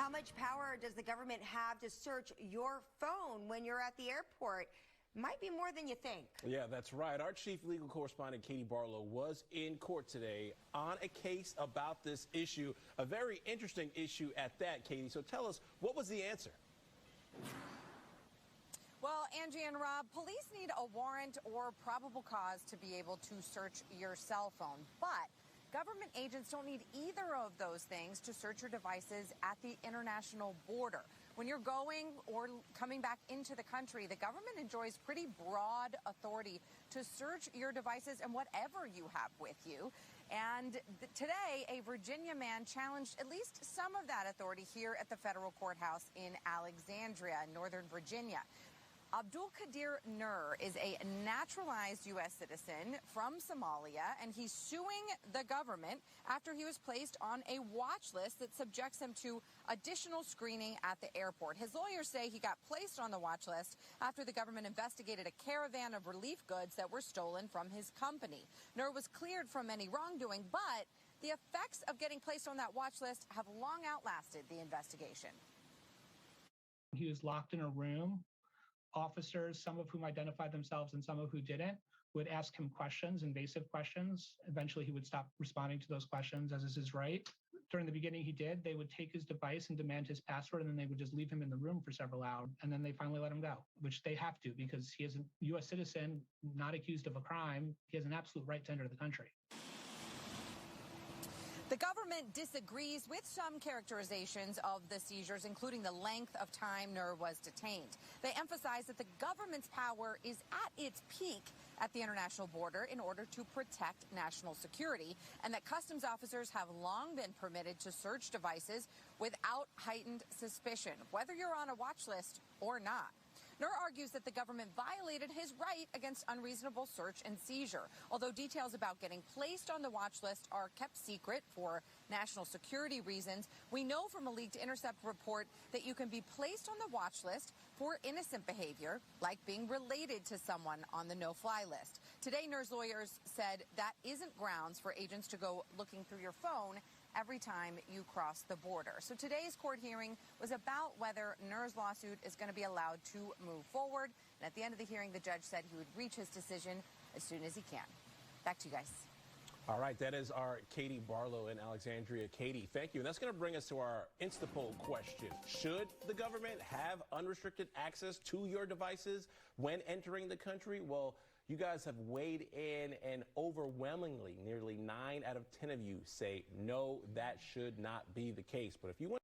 How much power does the government have to search your phone when you're at the airport? Might be more than you think. Yeah, that's right. Our chief legal correspondent, Katie Barlow, was in court today on a case about this issue, a very interesting issue at that, Katie. So tell us, what was the answer? Well, Angie and Rob, police need a warrant or probable cause to be able to search your cell phone. But government agents don't need either of those things to search your devices at the international border. When you're going or coming back into the country, the government enjoys pretty broad authority to search your devices and whatever you have with you. And today, a Virginia man challenged at least some of that authority here at the federal courthouse in Alexandria, Northern Virginia. Abdul Qadir Nur is a naturalized U.S. citizen from Somalia, and he's suing the government after he was placed on a watch list that subjects him to additional screening at the airport. His lawyers say he got placed on the watch list after the government investigated a caravan of relief goods that were stolen from his company. Nur was cleared from any wrongdoing, but the effects of getting placed on that watch list have long outlasted the investigation. He was locked in a room. Officers, some of whom identified themselves and some of who didn't, would ask him questions, invasive questions. Eventually, he would stop responding to those questions, as is his right. During the beginning, he did. They would take his device and demand his password, and then they would just leave him in the room for several hours. And then they finally let him go, which they have to because he is a U.S. citizen, not accused of a crime. He has an absolute right to enter the country. The government disagrees with some characterizations of the seizures, including the length of time Nur was detained. They emphasize that the government's power is at its peak at the international border in order to protect national security, and that customs officers have long been permitted to search devices without heightened suspicion, whether you're on a watch list or not. Nur argues that the government violated his right against unreasonable search and seizure. Although details about getting placed on the watch list are kept secret for national security reasons, we know from a leaked Intercept report that you can be placed on the watch list for innocent behavior, like being related to someone on the no-fly list. Today, Nur's lawyers said that isn't grounds for agents to go looking through your phone every time you cross the border. So today's court hearing was about whether Nur's lawsuit is going to be allowed to move forward. And at the end of the hearing, the judge said he would reach his decision as soon as he can. Back to you guys. All right, that is our Katie Barlow in Alexandria. Katie, thank you. And that's going to bring us to our Instapoll question. Should the government have unrestricted access to your devices when entering the country? Well, you guys have weighed in, and overwhelmingly, nearly 9 out of 10 of you say no, that should not be the case. But if you want